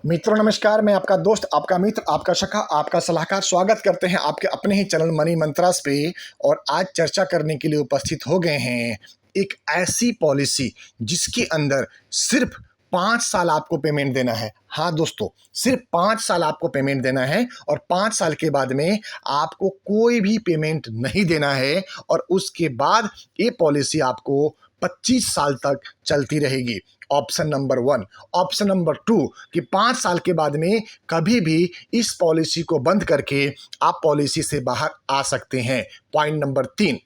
मित्रों नमस्कार। मैं आपका दोस्त, आपका मित्र, आपका सखा, आपका सलाहकार स्वागत करते हैं आपके अपने ही चैनल मनी मंत्रास पे। और आज चर्चा करने के लिए उपस्थित हो गए हैं एक ऐसी पॉलिसी जिसके अंदर सिर्फ 5 साल आपको पेमेंट देना है। हाँ दोस्तों, सिर्फ 5 साल आपको पेमेंट देना है और 5 साल के बाद में आपको कोई भी पेमेंट नहीं देना है। और उसके बाद ये पॉलिसी आपको 25 साल तक चलती रहेगी। Option number 1। ऑप्शन नंबर 2 कि 5 साल के बाद में कभी भी इस पॉलिसी को बंद करके आप पॉलिसी से बाहर आ सकते हैं। पॉइंट नंबर 3,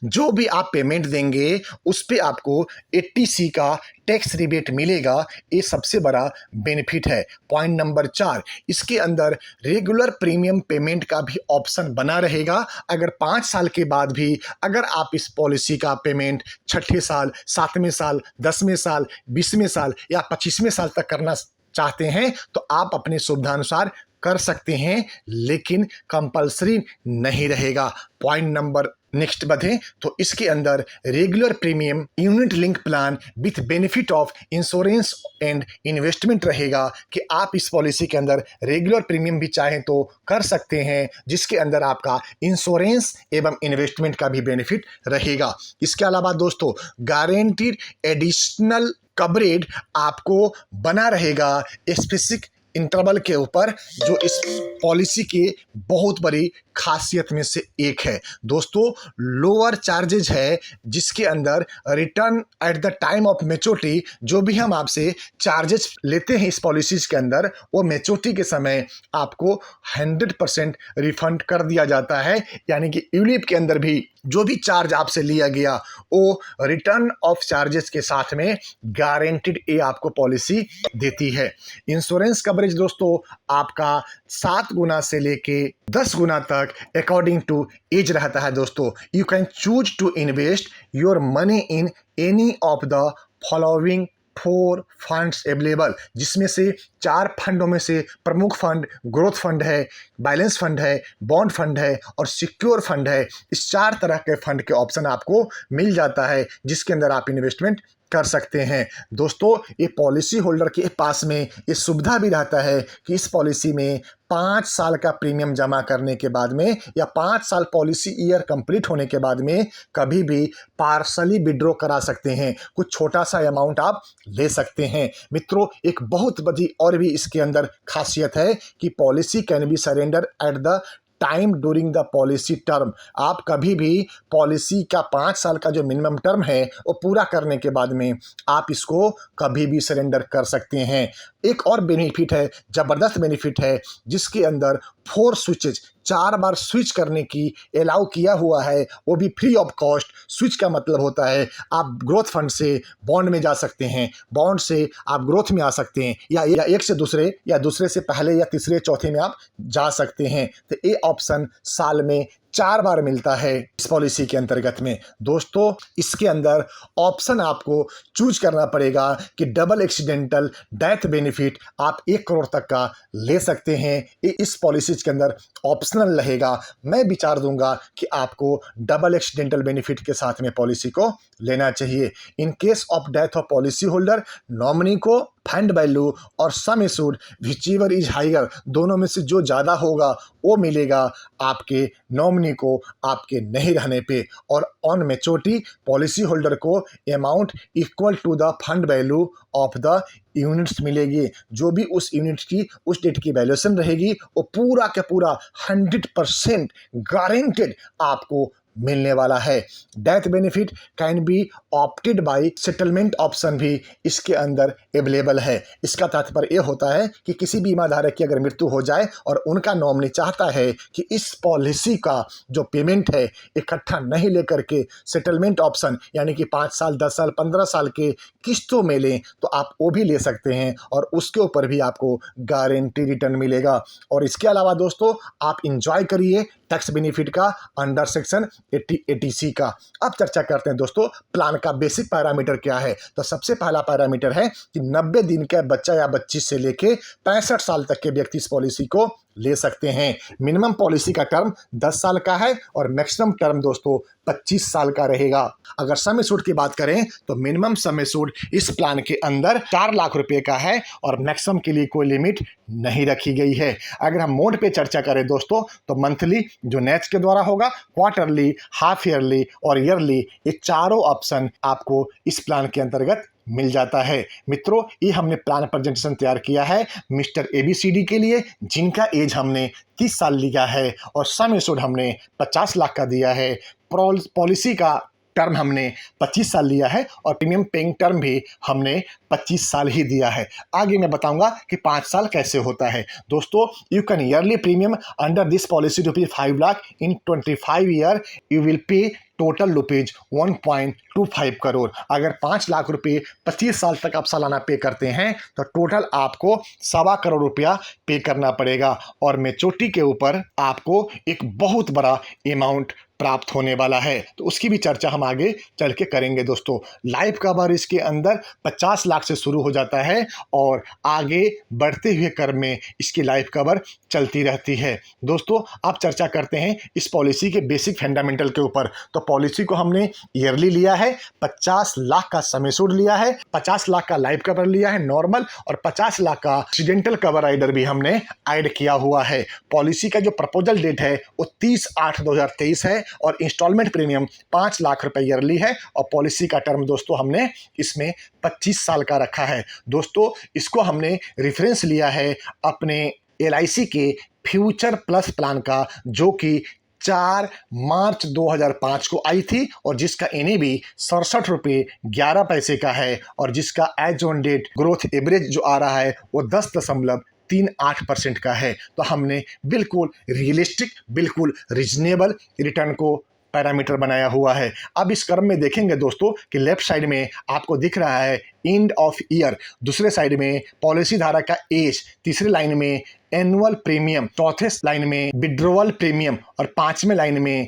जो भी आप पेमेंट देंगे उस पे आपको 80C का टैक्स रिबेट मिलेगा। ये सबसे बड़ा बेनिफिट है। पॉइंट नंबर 4, इसके अंदर रेगुलर प्रीमियम पेमेंट का भी ऑप्शन बना रहेगा। अगर 5 साल के बाद भी अगर आप इस पॉलिसी का पेमेंट 6ठे साल, 7वें साल, 10वें साल, 20वें साल या 25वें साल तक करना चाहते हैं तो आप अपने सुविधानुसार कर सकते हैं, लेकिन कंपलसरी नहीं रहेगा। पॉइंट नंबर नेक्स्ट बढ़े तो इसके अंदर regular premium unit link plan with benefit of insurance and investment रहेगा कि आप इस पॉलिसी के अंदर रेगुलर प्रीमियम भी चाहें तो कर सकते हैं, जिसके अंदर आपका इंश्योरेंस एवं इन्वेस्टमेंट का भी बेनिफिट रहेगा। इसके अलावा दोस्तों गारंटीड एडिशनल कवरेज आपको बना रहेगा स्पेसिफिक इंटरवल के ऊपर, जो इस पॉलिसी की बहुत बड़ी खासियत में से एक है। दोस्तों लोअर चार्जेज है, जिसके अंदर return at the time of maturity जो भी हम आपसे चार्जेस लेते हैं इस पॉलिसीज के अंदर, वो मैच्योरिटी के समय आपको 100% रिफंड कर दिया जाता है। यानी कि यूलिप के अंदर भी जो भी चार्ज आपसे लिया गया वो रिटर्न ऑफ चार्जेस के साथ में गारंटीड ये आपको पॉलिसी देती है। इंश्योरेंस कवरेज दोस्तों आपका 7 गुना से लेके 10 गुना तक अकॉर्डिंग टू एज रहता है। दोस्तों you can choose to invest your money in any of the following 4 funds available, जिसमें से 4 फंडों में से प्रमुख फंड ग्रोथ फंड है, बैलेंस फंड है, बॉन्ड फंड है और सिक्योर फंड है। इस 4 तरह के फंड के ऑप्शन आपको मिल जाता है, जिसके अंदर आप इन्वेस्टमेंट कर सकते हैं। दोस्तों ये पॉलिसी होल्डर के पास में ये सुविधा भी रहता है कि इस पॉलिसी में 5 साल का प्रीमियम जमा करने के बाद में या 5 साल पॉलिसी ईयर कंप्लीट होने के बाद में कभी भी पार्सली विड्रॉ करा सकते हैं। कुछ छोटा सा अमाउंट आप ले सकते हैं। मित्रों एक बहुत बड़ी और भी इसके अंदर खासियत है कि policy can be surrender at the time during the policy term. आप कभी भी पॉलिसी का 5 साल का जो मिनिमम टर्म है वो पूरा करने के बाद में आप इसको कभी भी सरेंडर कर सकते हैं। एक और बेनिफिट है, ज़बरदस्त बेनिफिट है, जिसके अंदर 4 स्विचेज 4 बार स्विच करने की अलाउ किया हुआ है, वो भी फ्री ऑफ कॉस्ट। स्विच का मतलब होता है आप ग्रोथ फंड से बॉन्ड में जा सकते हैं, बॉन्ड से आप ग्रोथ में आ सकते हैं, या एक से दूसरे या दूसरे से पहले या तीसरे चौथे में आप जा सकते हैं। तो ये ऑप्शन साल में 4 बार मिलता है इस पॉलिसी के अंतर्गत में। दोस्तों इसके अंदर ऑप्शन आपको चूज करना पड़ेगा कि डबल एक्सीडेंटल डेथ बेनिफिट आप 1 करोड़ तक का ले सकते हैं। ये इस पॉलिसी के अंदर ऑप्शनल रहेगा। मैं विचार दूंगा कि आपको डबल एक्सीडेंटल बेनिफिट के साथ में पॉलिसी को लेना चाहिए। In case of death of policy holder, nominee को फंड वैल्यू और sum assured whichever is higher, दोनों में से जो ज़्यादा होगा वो मिलेगा आपके नॉमिनी को आपके नहीं रहने पे। और ऑन मैच्योरिटी पॉलिसी होल्डर को amount equal to the fund value of the units मिलेगी। जो भी उस यूनिट की उस डेट की वैल्यूएशन रहेगी वो पूरा का पूरा 100% गारंटेड आपको मिलने वाला है। Death benefit can be opted by settlement option भी इसके अंदर अवेलेबल है। इसका तात्पर्य यह होता है कि किसी बीमा धारक की अगर मृत्यु हो जाए और उनका नॉमिनी चाहता है कि इस पॉलिसी का जो पेमेंट है इकट्ठा नहीं लेकर के सेटलमेंट ऑप्शन यानी कि 5 साल, 10 साल, 15 साल के किस्तों में लें, तो आप वो भी ले सकते हैं और उसके ऊपर भी आपको गारंटी रिटर्न मिलेगा। और इसके अलावा दोस्तों आप इंजॉय करिए टैक्स बेनिफिट का अंडर सेक्शन 80C का। अब चर्चा करते हैं दोस्तों प्लान का बेसिक पैरामीटर क्या है। तो सबसे पहला पैरामीटर है कि 90 दिन के बच्चा या बच्ची से लेके 65 साल तक के व्यक्ति इस पॉलिसी को ले सकते हैं। मिनिमम पॉलिसी का टर्म 10 साल का है और मैक्सिमम टर्म दोस्तों 25 साल का रहेगा। अगर सम एश्योर्ड की बात करें तो मिनिमम सम एश्योर्ड इस प्लान के अंदर 4 लाख रुपए का है और मैक्सिमम के लिए कोई लिमिट नहीं रखी गई है। अगर हम मोड पे चर्चा करें दोस्तों तो मंथली जो नेट्स के द्वारा होगा, क्वार्टरली, हाफ ईयरली और ईयरली, ये चारों ऑप्शन आपको इस प्लान के अंतर्गत मिल जाता है। मित्रों, ये हमने प्लान प्रेजेंटेशन तैयार किया है मिस्टर ABCD के लिए, जिनका एज हमने 30 साल लिया है और सम एश्योर्ड हमने 50 लाख का दिया है। पॉलिसी का टर्म हमने 25 साल लिया है और प्रीमियम पेइंग टर्म भी हमने 25 साल ही दिया है। आगे मैं बताऊंगा कि 5 साल कैसे होता है। दोस्तों, you can yearly premium under this policy rupees 5 lakh in 25 year you will pay total rupees 1.25 crore. अगर 5 लाख रुपए 25 साल तक आप सालाना पे करते हैं तो टोटल आपको 1.25 करोड़ रुपया पे करना पड़ेगा और मैच्योरिटी के ऊपर आपको एक बहुत बड़ा अमाउंट प्राप्त होने वाला है। तो उसकी भी चर्चा हम आगे चल के करेंगे। दोस्तों, लाइफ कवर इसके अंदर 50 लाख से शुरू हो जाता है और आगे बढ़ते हुए क्रम में इसकी लाइफ कवर चलती रहती है। दोस्तों, आप चर्चा करते हैं इस पॉलिसी के बेसिक फंडामेंटल के ऊपर। तो पॉलिसी को हमने ईयरली लिया है, 50 लाख का सम एश्योर्ड लिया है, 50 लाख का लाइफ कवर लिया है नॉर्मल और 50 लाख का एक्सीडेंटल कवर राइडर भी हमने ऐड किया हुआ है। पॉलिसी का जो प्रपोजल डेट है वो 30/8/2023 है और इंस्टॉलमेंट प्रीमियम 5 लाख रुपए ईयरली है और पॉलिसी का टर्म दोस्तों हमने इसमें 25 साल का रखा है। दोस्तों, इसको हमने रेफरेंस लिया है अपने LIC के फ्यूचर प्लस प्लान का, जो कि 4 मार्च 2005 को आई थी और जिसका NAV 67 रुपये 11 पैसे का है और जिसका age on date growth average जो आ रहा है वो 10.38% का है। तो हमने बिल्कुल रियलिस्टिक, बिल्कुल रीजनेबल रिटर्न को पैरामीटर बनाया हुआ है। अब इस क्रम में देखेंगे दोस्तों कि लेफ्ट साइड में आपको दिख रहा है एंड ऑफ ईयर, दूसरे साइड में पॉलिसी धारक का एज, तीसरी लाइन में एनुअल प्रीमियम, चौथे लाइन में विड्रोवल प्रीमियम और पांचवें लाइन में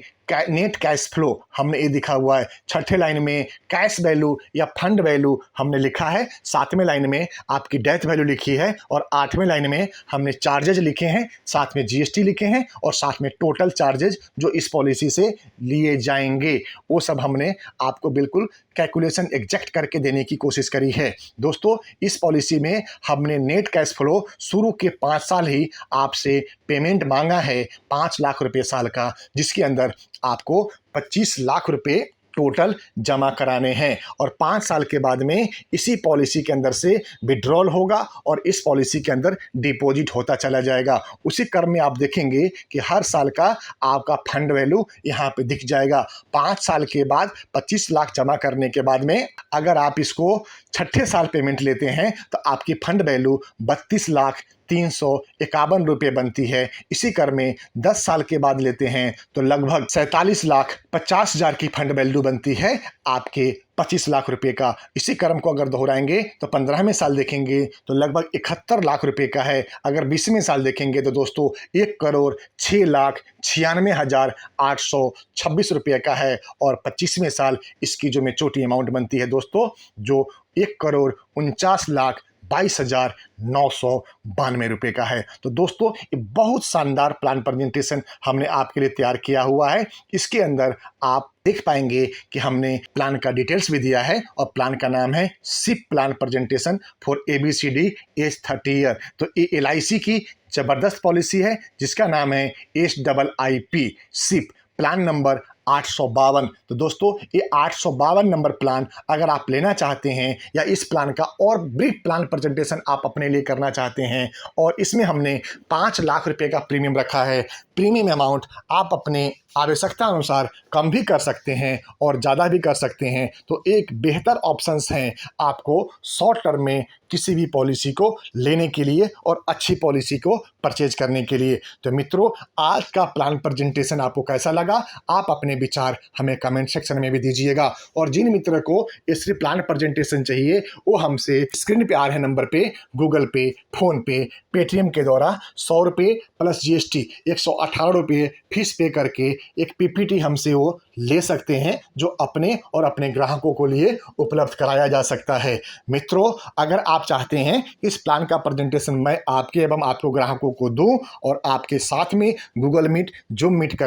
नेट कैश फ्लो हमने ये दिखा हुआ है। छठे लाइन में कैश वैल्यू या फंड वैल्यू हमने लिखा है। सातवें लाइन में आपकी डेथ वैल्यू लिखी है और आठवें लाइन में हमने चार्जेज लिखे हैं, साथ में GST लिखे हैं और साथ में टोटल चार्जेज जो इस पॉलिसी से लिए जाएंगे वो सब हमने आपको बिल्कुल कैलकुलेशन एग्जैक्ट करके देने की कोशिश करी है। दोस्तों, इस पॉलिसी में हमने नेट कैश फ्लो शुरू के 5 साल ही आपसे पेमेंट मांगा है 5 लाख रुपए साल का, जिसके अंदर आपको 25 लाख रुपए टोटल जमा कराने हैं और 5 साल के बाद में इसी पॉलिसी के अंदर से विड्रॉल होगा और इस पॉलिसी के अंदर डिपॉजिट होता चला जाएगा। उसी क्रम में आप देखेंगे कि हर साल का आपका फंड वैल्यू यहाँ पे दिख जाएगा। 5 साल के बाद 25 लाख जमा करने के बाद में अगर आप इसको छठे साल पेमेंट लेते हैं तो आपकी फंड वैल्यू 32,351 रुपये बनती है। इसी क्रम में 10 साल के बाद लेते हैं तो लगभग 47,50,000 की फंड वैल्यू बनती है आपके 25 लाख रुपए का। इसी क्रम को अगर दोहराएंगे तो 15वें साल देखेंगे तो लगभग 71 लाख रुपए का है। अगर 20वें साल देखेंगे तो दोस्तों 1,06,96,826 रुपये का है और 25वें साल इसकी जो मैच्योरिटी अमाउंट बनती है दोस्तों जो 1,49,22,992 रुपये का है। तो दोस्तों, ये बहुत शानदार प्लान प्रेजेंटेशन हमने आपके लिए तैयार किया हुआ है। इसके अंदर आप देख पाएंगे कि हमने प्लान का डिटेल्स भी दिया है और प्लान का नाम है SIP plan presentation for ABCD age 30 year. तो ये LIC की जबरदस्त पॉलिसी है जिसका नाम है SIIP सिप, प्लान नंबर 852। तो दोस्तों, ये 852 नंबर प्लान अगर आप लेना चाहते हैं या इस प्लान का और ब्रीफ प्लान प्रेजेंटेशन आप अपने लिए करना चाहते हैं और इसमें हमने 5 लाख रुपए का प्रीमियम रखा है। प्रीमियम अमाउंट आप अपने आवश्यकता अनुसार कम भी कर सकते हैं और ज़्यादा भी कर सकते हैं। तो एक बेहतर ऑप्शंस हैं आपको शॉर्ट टर्म में किसी भी पॉलिसी को लेने के लिए और अच्छी पॉलिसी को परचेज करने के लिए। तो मित्रों, आज का प्लान प्रेजेंटेशन आपको कैसा लगा आप अपने अपने विचार हमें कमेंट सेक्शन में भी दीजिएगा। और जिन मित्र को इस प्लान प्रेजेंटेशन चाहिए वो हमसे स्क्रीन पे आ रहे नंबर पे गूगल पे, फोन पे, पेटीएम के द्वारा 100 रुपये प्लस GST 118 रुपये फीस पे करके एक PPT हमसे वो ले सकते हैं, जो अपने और अपने ग्राहकों को लिए उपलब्ध कराया जा सकता है। मित्रों, अगर आप चाहते हैं इस प्लान का प्रेजेंटेशन मैं आपके एवं आपको ग्राहकों को दूं और आपके साथ में गूगल मीट, जूम मीट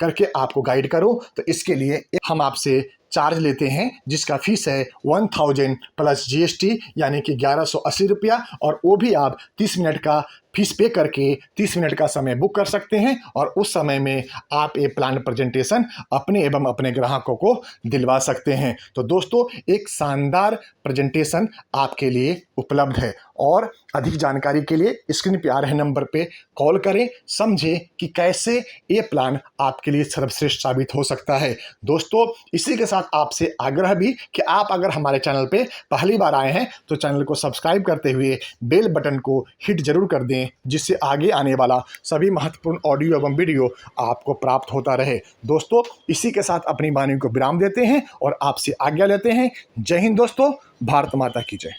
करके आपको गाइड करूं, तो इसके लिए हम आपसे चार्ज लेते हैं, जिसका फीस है 1000 प्लस GST यानी कि 1180 रुपया। और वो भी आप 30 मिनट का फीस पे करके 30 मिनट का समय बुक कर सकते हैं और उस समय में आप ये प्लान प्रेजेंटेशन अपने एवं अपने ग्राहकों को दिलवा सकते हैं। तो दोस्तों, एक शानदार प्रेजेंटेशन आपके लिए उपलब्ध है और अधिक जानकारी के लिए स्क्रीन पे आ रहे नंबर पे कॉल करें, समझें कि कैसे ये प्लान आपके लिए सर्वश्रेष्ठ साबित हो सकता है। दोस्तों, इसी के साथ आपसे आग्रह भी कि आप अगर हमारे चैनल पे पहली बार आए हैं तो चैनल को सब्सक्राइब करते हुए बेल बटन को हिट जरूर कर दें, जिससे आगे आने वाला सभी महत्वपूर्ण ऑडियो एवं वीडियो आपको प्राप्त होता रहे। दोस्तों, इसी के साथ अपनी वाणी को विराम देते हैं और आपसे आज्ञा लेते हैं। जय हिंद दोस्तों, भारत माता की जय।